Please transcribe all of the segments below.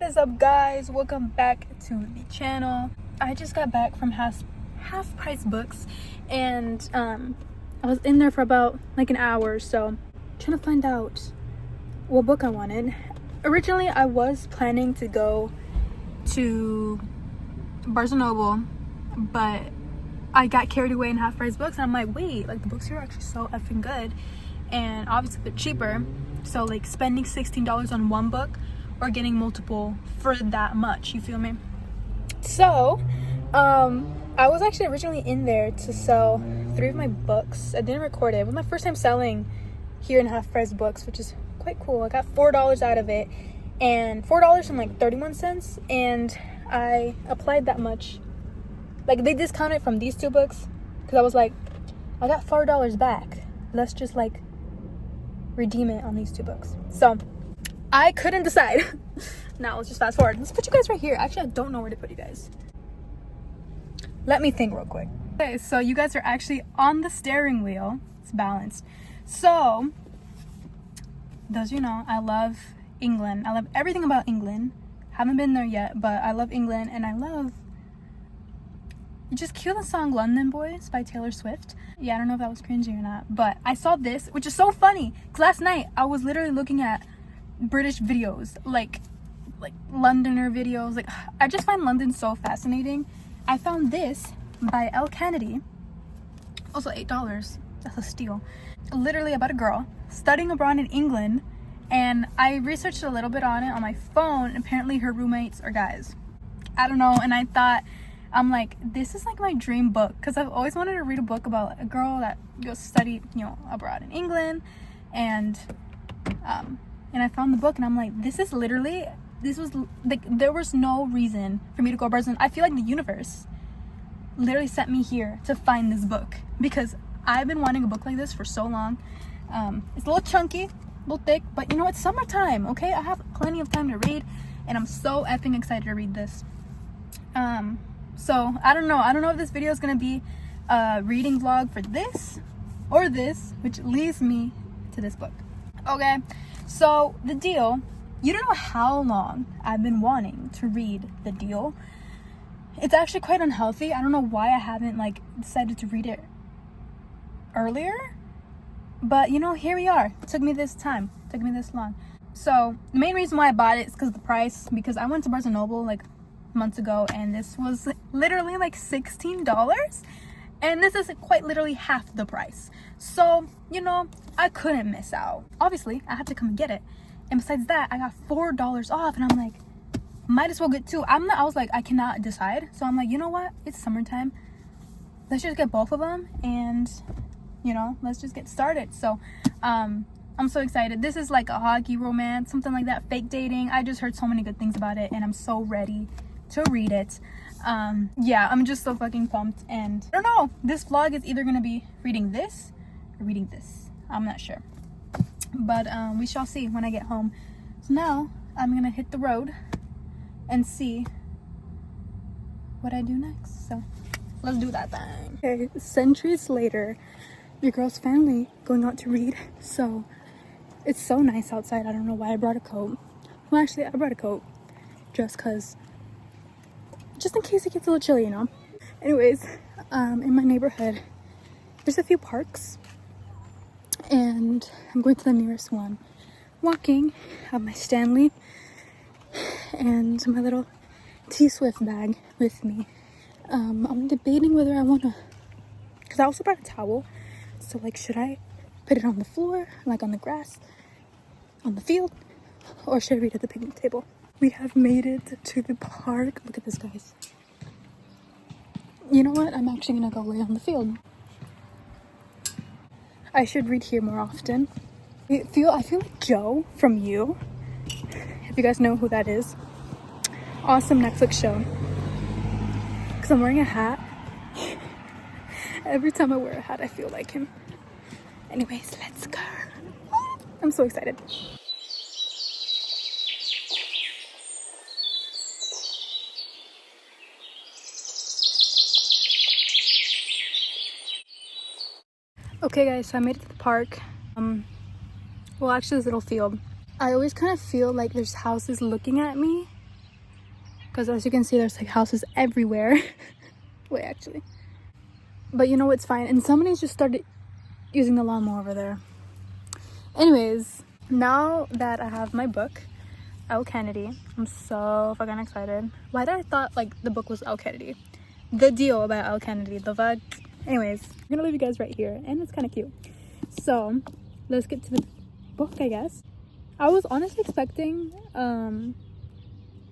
is up, guys? Welcome back to the channel. I just got back from half price books, and I was in there for about like an hour, so trying to find out what book I wanted. Originally I was planning to go to Barnes & Noble, but I got carried away in half price books, and I'm like, wait, like the books here are actually so effing good, and obviously they're cheaper, so like spending $16 on one book or getting multiple for that much, you feel me? So I was actually originally in there to sell 3 of my books. I didn't record it. It was my first time selling here in half price books, which is quite cool. I got $4 out of it, and $4 from like 31 cents, and I applied that much. Like, they discounted from these 2 books because I was like, I got $4 back, let's just like redeem it on these 2 books. So I couldn't decide. Now let's just fast forward. Let's put you guys right here. Actually, I don't know where to put you guys. Let me think real quick. Okay, so you guys are actually on the steering wheel. It's balanced. So, those you know, I love England. I love everything about England. Haven't been there yet, but I love England, and I love... You just cue the song London Boys by Taylor Swift. Yeah, I don't know if that was cringy or not, but I saw this, which is so funny, because last night I was literally looking at British videos, like Londoner videos. Like, I just find London so fascinating. I found this by Elle Kennedy, also $8. That's a steal. Literally about a girl studying abroad in England, and I researched a little bit on it on my phone. Apparently her roommates are guys. I don't know, and I thought, I'm like, this is like my dream book, because I've always wanted to read a book about a girl that goes to study, you know, abroad in England, and I found the book, and I'm like, this was like, there was no reason for me to go to Barnes. I feel like the universe literally sent me here to find this book, because I've been wanting a book like this for so long. It's a little chunky, a little thick, but you know, it's summertime, okay? I have plenty of time to read, and I'm so effing excited to read this. So I don't know if this video is gonna be a reading vlog for this or this, which leads me to this book. Okay, so The Deal, you don't know how long I've been wanting to read The Deal. It's actually quite unhealthy. I don't know why I haven't like decided to read it earlier, but you know, here we are. It took me this time, it took me this long. So the main reason why I bought it is because of the price, because I went to Barnes & Noble like months ago, and this was literally like $16, and this is quite literally half the price. So, you know, I couldn't miss out. Obviously, I had to come and get it. And besides that, I got $4 off, and I'm like, might as well get 2. I was like, I cannot decide. So I'm like, you know what? It's summertime. Let's just get both of them, and, you know, let's just get started. So, I'm so excited. This is like a hockey romance, something like that, fake dating. I just heard so many good things about it, and I'm so ready to read it. Yeah, I'm just so fucking pumped, and I don't know, this vlog is either gonna be reading this or reading this. I'm not sure, but we shall see when I get home. So now I'm gonna hit the road and see what I do next. So let's do that thing. Okay, centuries later, your girl's finally going out to read. So it's so nice outside. I don't know why I brought a coat. Well, actually, I brought a coat just in case it gets a little chilly, you know. Anyways, in my neighborhood, there's a few parks, and I'm going to the nearest one. Walking, I have my Stanley and my little T-Swift bag with me. I'm debating whether I want to, because I also brought a towel, so like, should I put it on the floor, like on the grass, on the field, or should I read at the picnic table? We have made it to the park. Look at this, guys. You know what? I'm actually gonna go lay on the field. I should read here more often. I feel like Joe from You. If you guys know who that is. Awesome Netflix show. Because I'm wearing a hat. Every time I wear a hat, I feel like him. Anyways, let's go. I'm so excited. Okay guys, so I made it to the park. Well, actually this little field. I always kind of feel like there's houses looking at me because as you can see, there's like houses everywhere. Wait, actually, but you know, it's fine. And somebody's just started using the lawnmower over there. Anyways, now that I have my book, Elle Kennedy, I'm so fucking excited. Why did I thought like the book was Elle Kennedy? The deal about Elle Kennedy, the vibe. Anyways, I'm gonna leave you guys right here, and it's kind of cute. So let's get to the book, I guess. I was honestly expecting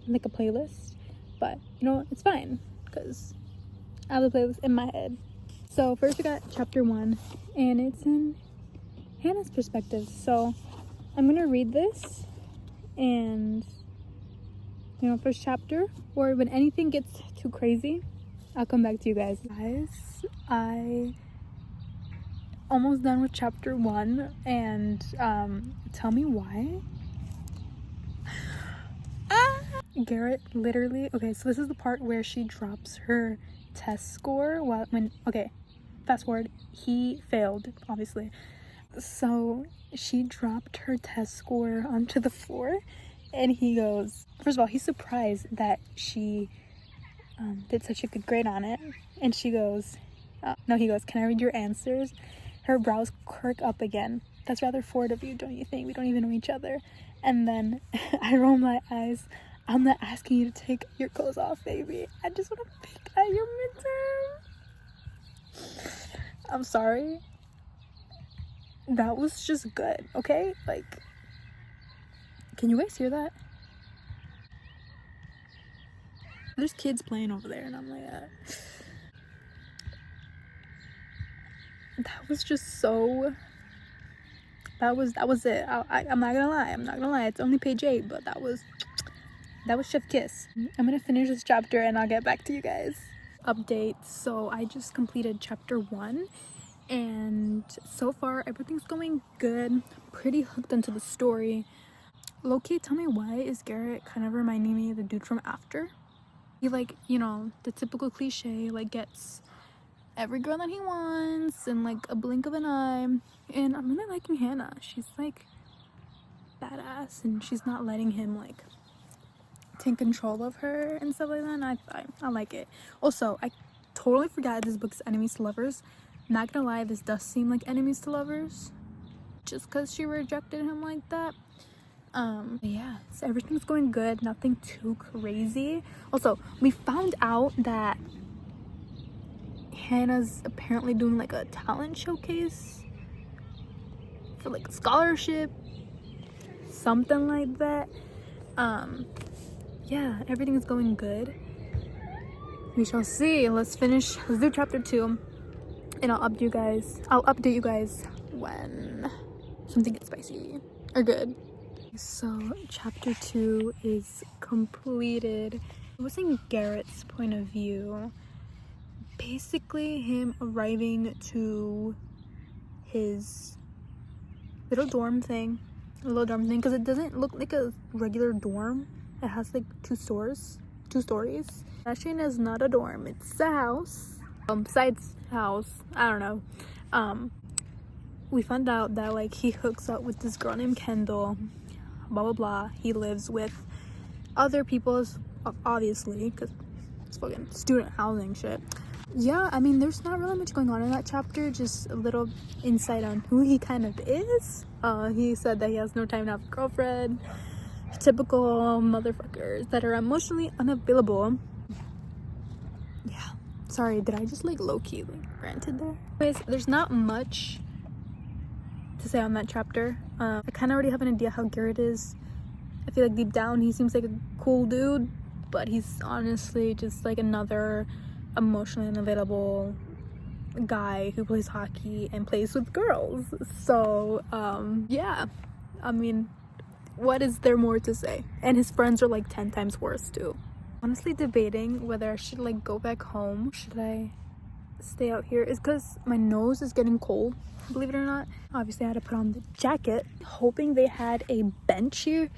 like a playlist, but you know what? It's fine because I have a playlist in my head. So first we got chapter 1, and it's in Hannah's perspective. So I'm gonna read this, and you know, first chapter, or when anything gets too crazy, I'll come back to you guys. I almost done with chapter 1, and tell me why. Garrett literally, okay, so this is the part where she drops her test score okay, fast forward, he failed, obviously. So she dropped her test score onto the floor, and he goes, first of all, he's surprised that she did such a good grade on it, and she goes, no, he goes, can I read your answers? Her brows quirk up again. That's rather forward of you, don't you think? We don't even know each other. And then I roll my eyes. I'm not asking you to take your clothes off, baby. I just want to pick at your midterm. I'm sorry. That was just good, okay? Like, can you guys hear that? There's kids playing over there, and I'm like, that was just so, that was it. I'm not gonna lie, it's only page 8, but that was chef kiss. I'm gonna finish this chapter and I'll get back to you guys. Update. So I just completed chapter 1, and so far everything's going good. Pretty hooked into the story. Low-key, tell me, why is Garrett kind of reminding me of the dude from After? He, like, you know, the typical cliche, like, gets every girl that he wants in like a blink of an eye. And I'm really liking Hannah. She's like badass, and she's not letting him like take control of her and stuff like that, and I like it. Also, I totally forgot this book's enemies to lovers. Not gonna lie, this does seem like enemies to lovers just because she rejected him like that. Yeah, so everything's going good, nothing too crazy. Also, we found out that Hannah's apparently doing like a talent showcase for like a scholarship, something like that. Yeah, everything is going good. We shall see. Let's do chapter 2, and I'll update you guys when something gets spicy or good. So chapter 2 is completed. It was in Garrett's point of view. Basically him arriving to his little dorm thing, because it doesn't look like a regular dorm. It has like two stories. Actually, it's not a dorm, it's a house. Besides house, I don't know. We found out that like he hooks up with this girl named Kendall, blah blah blah. He lives with other people, obviously, because it's fucking student housing shit. Yeah, I mean, there's not really much going on in that chapter, just a little insight on who he kind of is. He said that he has no time to have a girlfriend. Typical motherfuckers that are emotionally unavailable. Yeah, sorry, did I just like low-key like ranted there? Anyways, there's not much to say on that chapter. I kind of already have an idea how Garrett is. I feel like deep down he seems like a cool dude, but he's honestly just like another emotionally unavailable guy who plays hockey and plays with girls. So yeah, I mean, what is there more to say? And his friends are like 10 times worse too. Honestly debating whether I should like go back home, should I stay out here, is because my nose is getting cold, believe it or not. Obviously I had to put on the jacket, hoping they had a bench here.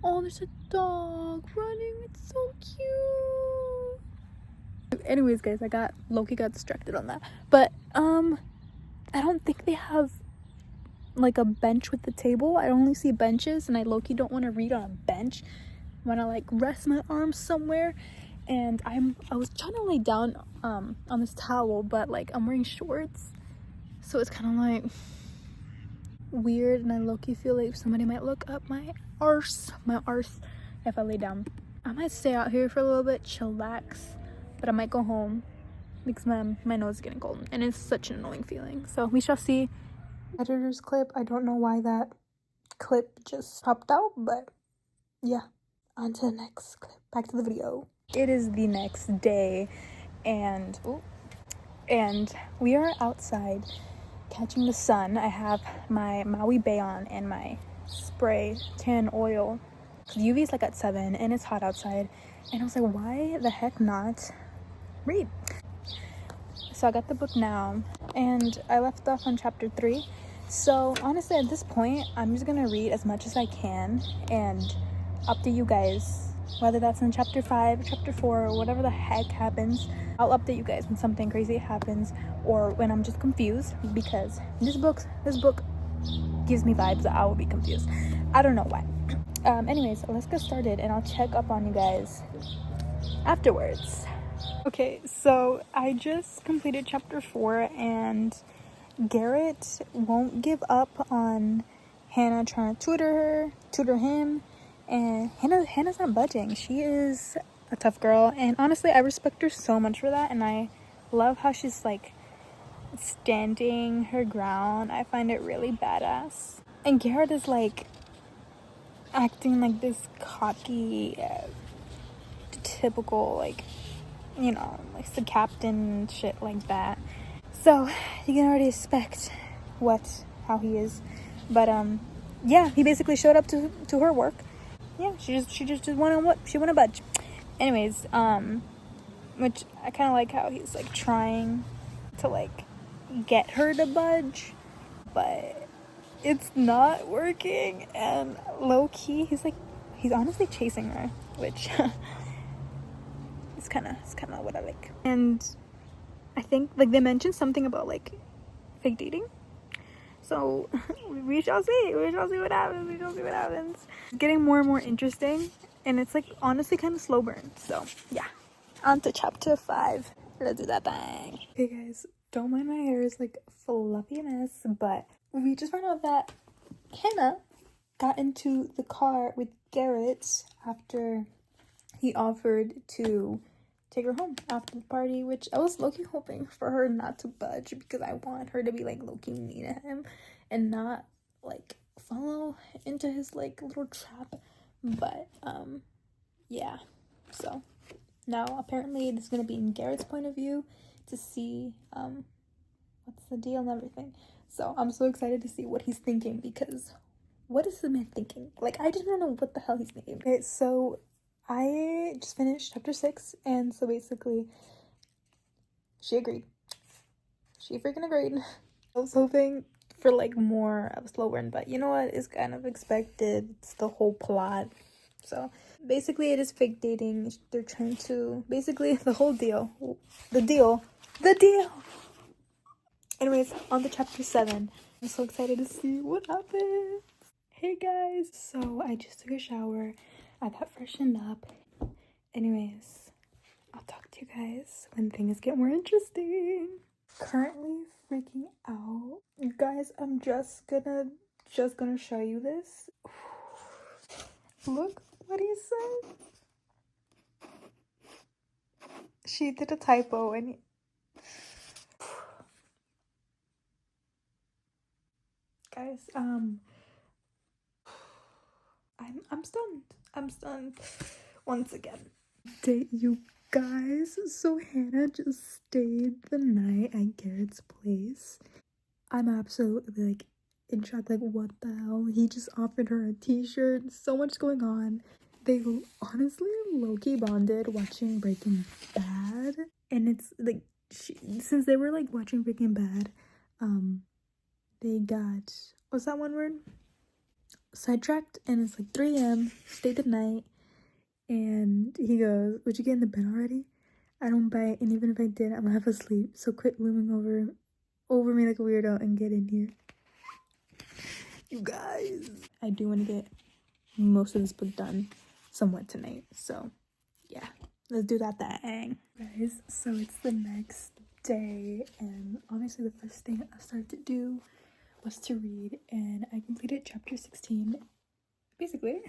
Oh, there's a dog running, it's so cute. Anyways guys, Loki got distracted on that, but I don't think they have like a bench with the table. I only see benches, and I low-key don't want to read on a bench. want to like rest my arms somewhere, and I was trying to lay down on this towel, but like I'm wearing shorts, so it's kind of like weird, and I low-key feel like somebody might look up my arse if I lay down. I might stay out here for a little bit, chillax, but I might go home because my nose is getting cold and it's such an annoying feeling. So we shall see. Editor's clip. I don't know why that clip just popped out, but yeah, on to the next clip. Back to the video. It is the next day, and we are outside catching the sun. I have my Maui Bay on and my spray tan oil. The UV is like at 7 and it's hot outside, and I was like, why the heck not read? So I got the book now, and I left off on chapter 3. So honestly, at this point, I'm just gonna read as much as I can and update you guys, whether that's in chapter 5, chapter 4, or whatever the heck happens. I'll update you guys when something crazy happens or when I'm just confused, because this book gives me vibes that I will be confused. I don't know why. Anyways, let's get started, and I'll check up on you guys afterwards. Okay, so I just completed chapter 4, and Garrett won't give up on Hannah trying to tutor him, and Hannah's not budging. She is a tough girl, and honestly, I respect her so much for that, and I love how she's like standing her ground. I find it really badass. And Garrett is like acting like this cocky, typical, like, you know, like the captain shit like that. So you can already expect how he is. But yeah, he basically showed up to her work. Yeah, she just wanna budge. Anyways, which I kind of like how he's like trying to like get her to budge, but it's not working. And low key, he's honestly chasing her, which it's kind of what I like. And I think like they mentioned something about like fake dating, so we shall see what happens. It's getting more and more interesting, and it's like honestly kind of slow burn. So yeah, on to chapter 5. Let's do that thing. Okay guys, don't mind my hair is like fluffy mess, but we just found out that Hannah got into the car with Garrett after he offered to take her home after the party, which I was low-key hoping for her not to budge, because I want her to be like low-key mean at him and not like follow into his like little trap. But yeah, so now apparently this is gonna be in Garrett's point of view to see what's the deal and everything. So I'm so excited to see what he's thinking, because what is the man thinking? Like, I just don't know what the hell he's thinking. Okay, so I just finished chapter 6, and so basically she agreed. She freaking agreed. I was hoping for like more of a slow burn, but you know what? It's kind of expected. It's the whole plot. So basically it is fake dating. They're trying to, basically the whole deal. The deal. Anyways, on to chapter 7. I'm so excited to see what happens. Hey guys, so I just took a shower. I got freshened up. Anyways, I'll talk to you guys when things get more interesting. Currently freaking out. You guys, I'm just gonna show you this. Look what he said. She did a typo, and guys, I'm stunned once again. Date you guys. So Hannah just stayed the night at Garrett's place. I'm absolutely like in shock. Like, what the hell? He just offered her a t-shirt. So much going on. They honestly low-key bonded watching Breaking Bad, and it's like since they were like watching Breaking Bad, they got, what's that one word? Sidetracked, and it's like 3 a.m. stayed the night, and he goes, would you get in the bed already? I don't bite, and even if I did, I'm half asleep, so quit looming over me like a weirdo and get in here. You guys, I do want to get most of this book done, somewhat tonight. So yeah, let's do that thing, guys. So it's the next day, and obviously the first thing I started to do was to read, and I completed chapter 16. Basically,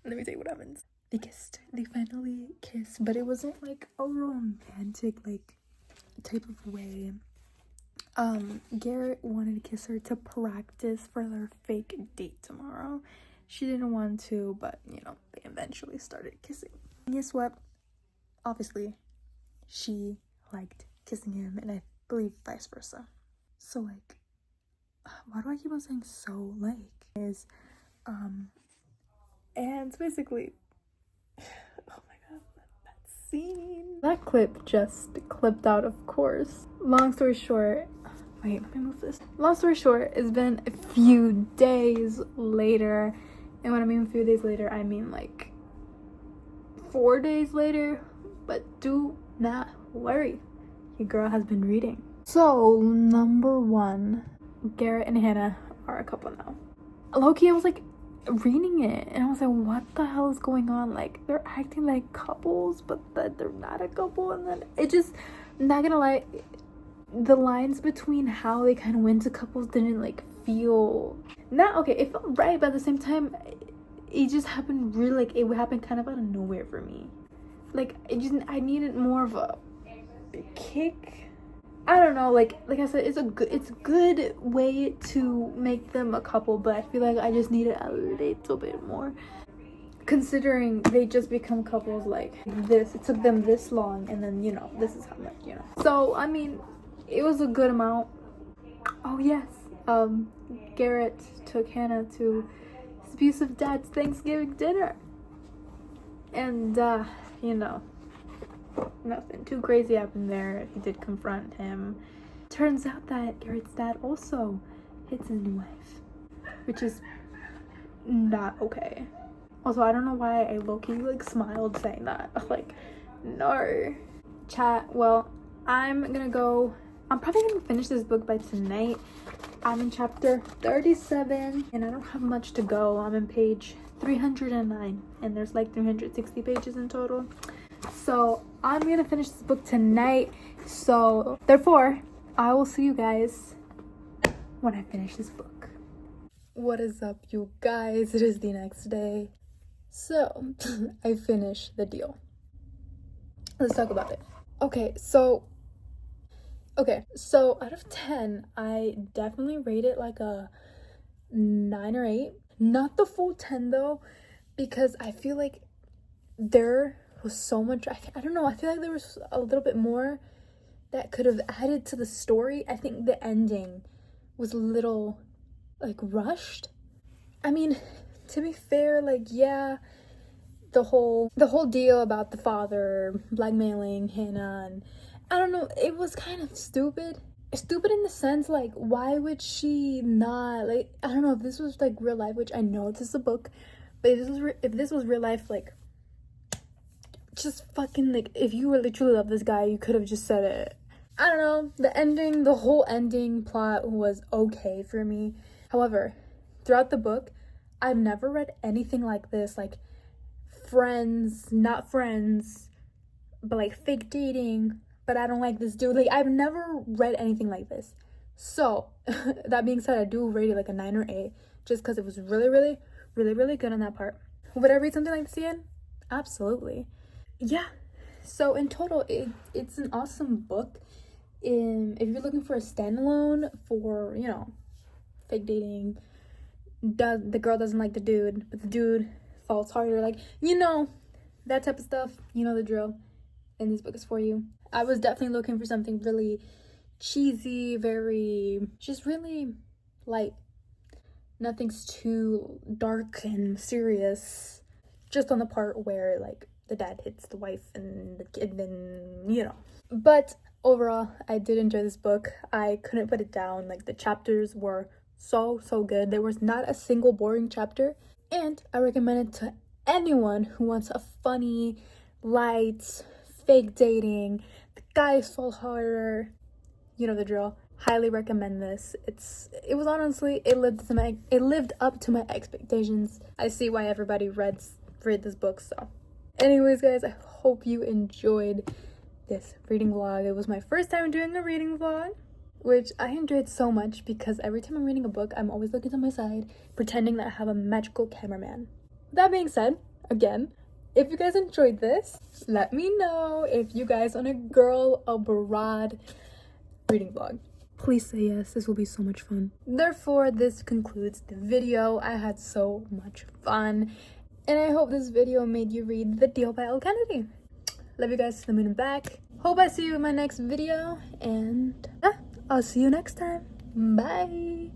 let me tell you what happens. They kissed. They finally kissed, but it wasn't like a romantic like type of way. Garrett wanted to kiss her to practice for their fake date tomorrow. She didn't want to, but you know, they eventually started kissing. And guess what? Obviously, she liked kissing him, and I believe vice versa. So like, why do I keep on saying so? Like, is and basically, oh my god, that scene. That clip just clipped out, of course. Long story short, wait, let me move this. Long story short, it's been a few days later, and when I mean a few days later, I mean like 4 days later. But do not worry, your girl has been reading. So number one, Garrett and Hannah are a couple now. Low-key, I was like reading it, and I was like, what the hell is going on? Like, they're acting like couples, but that they're not a couple. And then it just, not gonna lie, the lines between how they kind of went to couples didn't like feel, not okay, it felt right, but at the same time it just happened really, like, it happened kind of out of nowhere for me. Like, I needed more of a kick. I don't know, like I said, it's a good way to make them a couple, but I feel like I just needed a little bit more, considering they just become couples like this. It took them this long, and then, you know, this is how much, you know. So I mean, it was a good amount. Oh yes, Garrett took Hannah to his abusive dad's Thanksgiving dinner, and you know, nothing too crazy happened there. He did confront him. Turns out that Garrett's dad also hits his new wife, which is not okay. Also, I don't know why I low-key like smiled saying that. Like, no. Chat, well, I'm probably gonna finish this book by tonight. I'm in chapter 37, and I don't have much to go. I'm in page 309, and there's like 360 pages in total. So I'm gonna finish this book tonight. So therefore, I will see you guys when I finish this book. What is up, you guys? It is the next day. So I finished the deal. Let's talk about it. Okay, so out of 10, I definitely rate it like a 9 or 8. Not the full 10 though, because I feel like there was so much, I don't know, I feel like there was a little bit more that could have added to the story. I think the ending was a little like rushed. I mean, to be fair, like, yeah, the whole deal about the father blackmailing Hannah, and I don't know, it was kind of stupid in the sense, like, why would she not, like, I don't know, if this was like real life, which I know this is a book, but if this was real life, like, just fucking, like, if you really truly love this guy, you could have just said it. I don't know, the whole ending plot was okay for me. However, throughout the book, I've never read anything like this, like friends, not friends, but like fake dating, but I don't like this dude. Like, I've never read anything like this. So that being said, I do rate it like a 9 or 8, just because it was really good on that part. Would I read something like this again? Absolutely. Yeah, so in total, it's an awesome book. If you're looking for a standalone for, you know, fake dating, the girl doesn't like the dude, but the dude falls harder, like, you know, that type of stuff, you know the drill, and this book is for you. I was definitely looking for something really cheesy, just really light. Nothing's too dark and serious, just on the part where, like, the dad hits the wife and the kid, then, you know. But overall, I did enjoy this book. I couldn't put it down. Like, the chapters were so good. There was not a single boring chapter, and I recommend it to anyone who wants a funny, light, fake dating, the guys fall harder, you know the drill. Highly recommend this. It was honestly, it lived up to my expectations. I see why everybody read read this book. So anyways guys, I hope you enjoyed this reading vlog. It was my first time doing a reading vlog, which I enjoyed so much because every time I'm reading a book, I'm always looking to my side, pretending that I have a magical cameraman. That being said, again, if you guys enjoyed this, let me know if you guys want a girl abroad reading vlog. Please say yes, this will be so much fun. Therefore, this concludes the video. I had so much fun, and I hope this video made you read The Deal by Elle Kennedy. Love you guys to the moon and back. Hope I see you in my next video, and I'll see you next time. Bye.